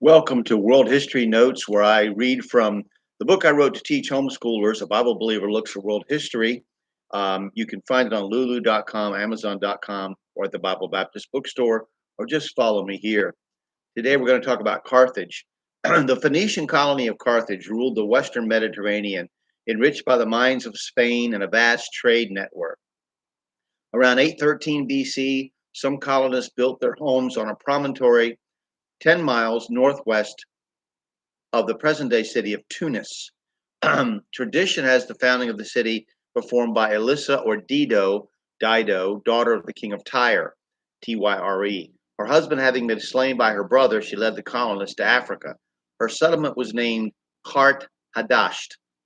Welcome to World History Notes, where I read from the book I wrote to teach homeschoolers. A Bible Believer Looks at World History. You can find it on lulu.com, amazon.com, or at the Bible Baptist Bookstore, or just follow me here. Today we're going to talk about Carthage. The Phoenician colony of Carthage ruled the Western Mediterranean, enriched by the mines of Spain and a vast trade network. Around 813 BC, some colonists built their homes on a promontory 10 miles northwest of the present day city of Tunis. Tradition has the founding of the city performed by Elissa or Dido, daughter of the king of Tyre, Tyre. Her husband having been slain by her brother, she led the colonists to Africa. Her settlement was named Carthage,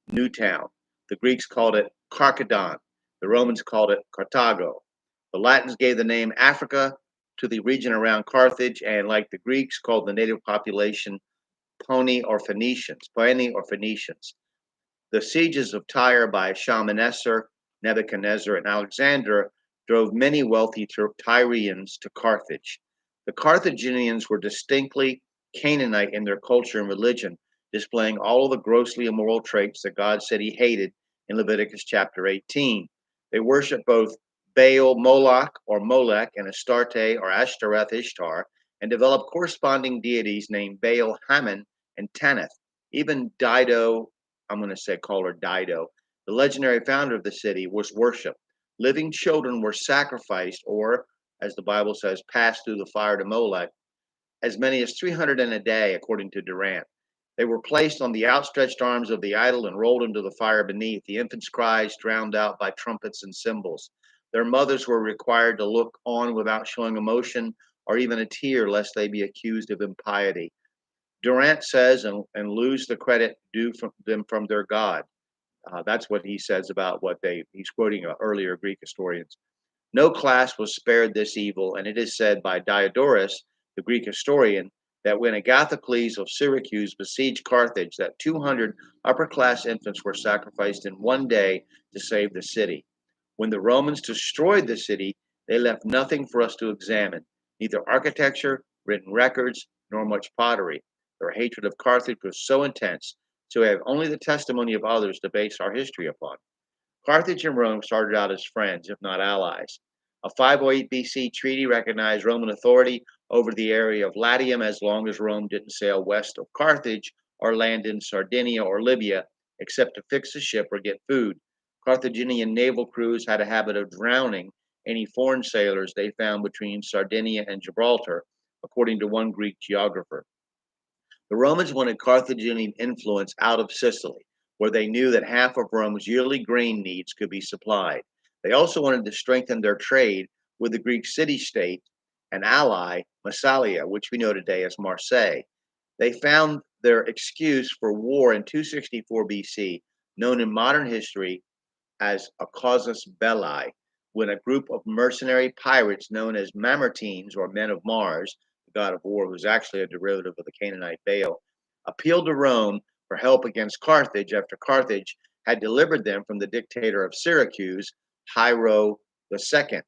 New Town. The Greeks called it Carchedon. The Romans called it Carthago. The Latins gave the name Africa to the region around Carthage, and like the Greeks, called the native population Paeani or Phoenicians. The sieges of Tyre by Shalmaneser, Nebuchadnezzar, and Alexander drove many wealthy Tyrians to Carthage. The Carthaginians were distinctly Canaanite in their culture and religion, displaying all of the grossly immoral traits that God said he hated in Leviticus chapter 18. They worshiped both Baal Moloch or Molech and Astarte or Ashtoreth Ishtar, and developed corresponding deities named Baal Hammon and Tanith. Even Dido, I'm going to call her Dido, the legendary founder of the city, was worshipped. Living children were sacrificed, or, as the Bible says, passed through the fire to Molech, as many as 300 in a day, according to Durant. They were placed on the outstretched arms of the idol and rolled into the fire beneath, the infants' cries drowned out by trumpets and cymbals. Their mothers were required to look on without showing emotion or even a tear, lest they be accused of impiety. Durant says, and lose the credit due from them from their God. That's what he says about he's quoting earlier Greek historians. No class was spared this evil, and it is said by Diodorus, the Greek historian, that when Agathocles of Syracuse besieged Carthage, that 200 upper-class infants were sacrificed in one day to save the city. When the Romans destroyed the city, they left nothing for us to examine, neither architecture, written records, nor much pottery. Their hatred of Carthage was so intense, so we have only the testimony of others to base our history upon. Carthage and Rome started out as friends, if not allies. A 508 BC treaty recognized Roman authority over the area of Latium as long as Rome didn't sail west of Carthage or land in Sardinia or Libya, except to fix a ship or get food. Carthaginian naval crews had a habit of drowning any foreign sailors they found between Sardinia and Gibraltar, according to one Greek geographer. The Romans wanted Carthaginian influence out of Sicily, where they knew that half of Rome's yearly grain needs could be supplied. They also wanted to strengthen their trade with the Greek city-state and ally, Massalia, which we know today as Marseille. They found their excuse for war in 264 BC, known in modern history as a casus belli, when a group of mercenary pirates known as Mamertines, or men of Mars, the god of war, who was actually a derivative of the Canaanite Baal, appealed to Rome for help against Carthage after Carthage had delivered them from the dictator of Syracuse, Hiero II.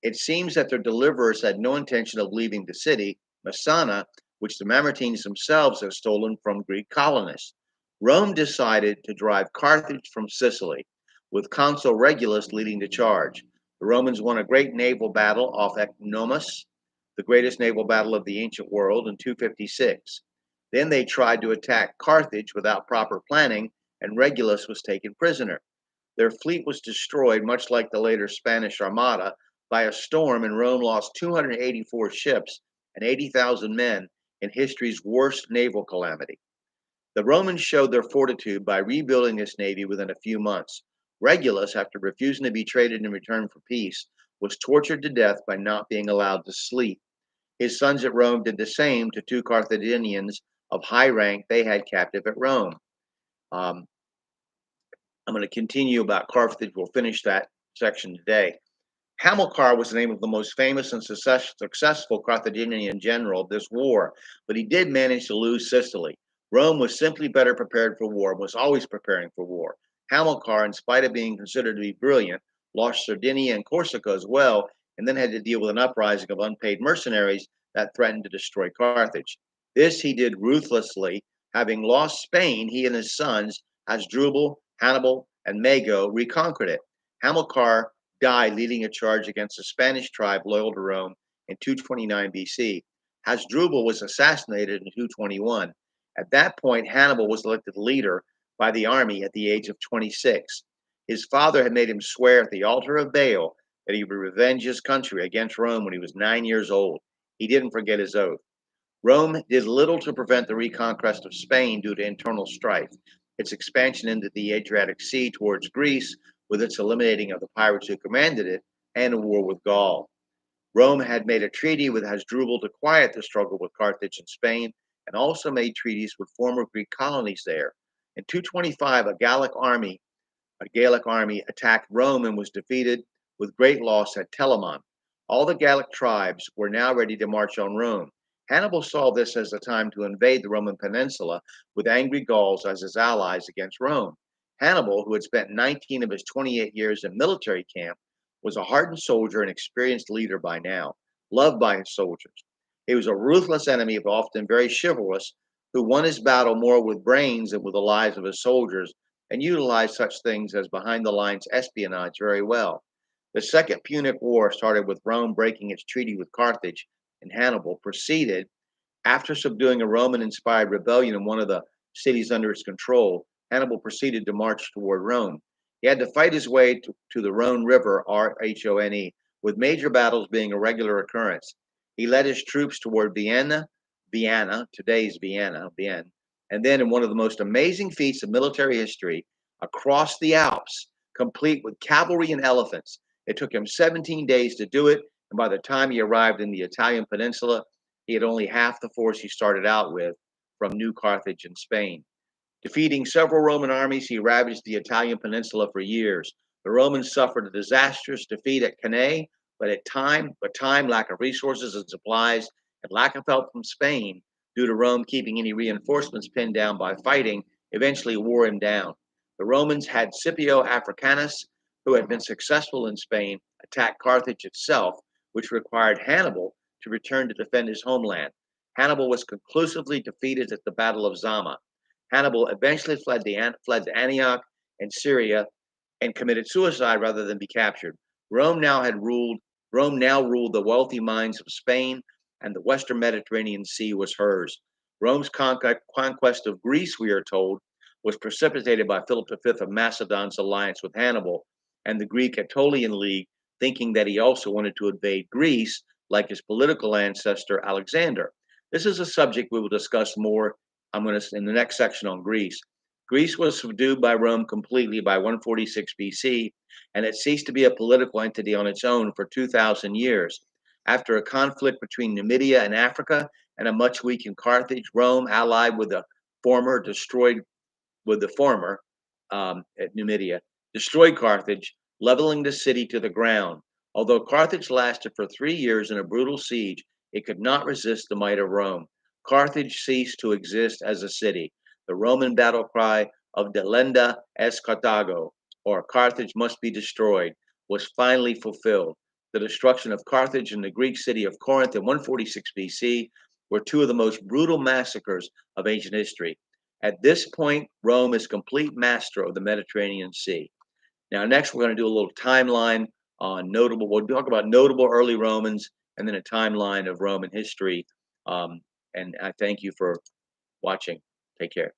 It seems that their deliverers had no intention of leaving the city, Messana, which the Mamertines themselves had stolen from Greek colonists. Rome decided to drive Carthage from Sicily, with Consul Regulus leading the charge. The Romans won a great naval battle off Ecnomus, the greatest naval battle of the ancient world, in 256. Then they tried to attack Carthage without proper planning, and Regulus was taken prisoner. Their fleet was destroyed, much like the later Spanish Armada, by a storm, and Rome lost 284 ships and 80,000 men in history's worst naval calamity. The Romans showed their fortitude by rebuilding this navy within a few months. Regulus, after refusing to be traded in return for peace, was tortured to death by not being allowed to sleep. His sons at Rome did the same to two Carthaginians of high rank they had captive at Rome. I'm going to continue about Carthage. We'll finish that section today. Hamilcar was the name of the most famous and successful Carthaginian general of this war, but he did manage to lose Sicily. Rome was simply better prepared for war and was always preparing for war. Hamilcar, in spite of being considered to be brilliant, lost Sardinia and Corsica as well, and then had to deal with an uprising of unpaid mercenaries that threatened to destroy Carthage. This he did ruthlessly. Having lost Spain, he and his sons, Hasdrubal, Hannibal, and Mago, reconquered it. Hamilcar died leading a charge against a Spanish tribe loyal to Rome in 229 BC. Hasdrubal was assassinated in 221. At that point, Hannibal was elected leader by the army at the age of 26. His father had made him swear at the altar of Baal that he would revenge his country against Rome when he was 9 years old. He didn't forget his oath. Rome did little to prevent the reconquest of Spain due to internal strife. Its expansion into the Adriatic Sea towards Greece, with its eliminating of the pirates who commanded it, and a war with Gaul. Rome had made a treaty with Hasdrubal to quiet the struggle with Carthage and Spain, and also made treaties with former Greek colonies there. In 225, a Gallic army attacked Rome and was defeated with great loss at Telamon. All the Gallic tribes were now ready to march on Rome. Hannibal saw this as a time to invade the Roman peninsula with angry Gauls as his allies against Rome. Hannibal, who had spent 19 of his 28 years in military camp, was a hardened soldier and experienced leader by now, loved by his soldiers. He was a ruthless enemy, but often very chivalrous, who won his battle more with brains than with the lives of his soldiers, and utilized such things as behind the lines espionage very well. The Second Punic War started with Rome breaking its treaty with Carthage, and Hannibal proceeded, after subduing a Roman inspired rebellion in one of the cities under his control. Hannibal proceeded to march toward Rome. He had to fight his way to the Rhone River, Rhone, with major battles being a regular occurrence. He led his troops toward Vienna, today's Vienne, and then in one of the most amazing feats of military history, across the Alps, complete with cavalry and elephants. It took him 17 days to do it, and by the time he arrived in the Italian peninsula, he had only half the force he started out with from New Carthage in Spain. Defeating several Roman armies, he ravaged the Italian peninsula for years. The Romans suffered a disastrous defeat at Cannae, but time, lack of resources and supplies, and lack of help from Spain, due to Rome keeping any reinforcements pinned down by fighting, eventually wore him down. The Romans had Scipio Africanus, who had been successful in Spain, attack Carthage itself, which required Hannibal to return to defend his homeland. Hannibal was conclusively defeated at the Battle of Zama. Hannibal eventually fled to Antioch and Syria and committed suicide rather than be captured. Rome now ruled the wealthy mines of Spain, and the western Mediterranean Sea was hers. Rome's conquest of Greece, we are told, was precipitated by Philip V of Macedon's alliance with Hannibal and the Greek Aetolian League, thinking that he also wanted to invade Greece like his political ancestor Alexander. This is a subject we will discuss more. In the next section on Greece. Greece was subdued by Rome completely by 146 BC, and it ceased to be a political entity on its own for 2,000 years. After a conflict between Numidia and Africa and a much weakened Carthage, Rome, allied with the former, at Numidia, destroyed Carthage, leveling the city to the ground. Although Carthage lasted for 3 years in a brutal siege, it could not resist the might of Rome. Carthage ceased to exist as a city. The Roman battle cry of Delenda es Carthago, or Carthage must be destroyed, was finally fulfilled. The destruction of Carthage and the Greek city of Corinth in 146 BC were two of the most brutal massacres of ancient history. At this point, Rome is complete master of the Mediterranean Sea. Now, next, we're going to do a little timeline we'll talk about notable early Romans and then a timeline of Roman history. And I thank you for watching. Take care.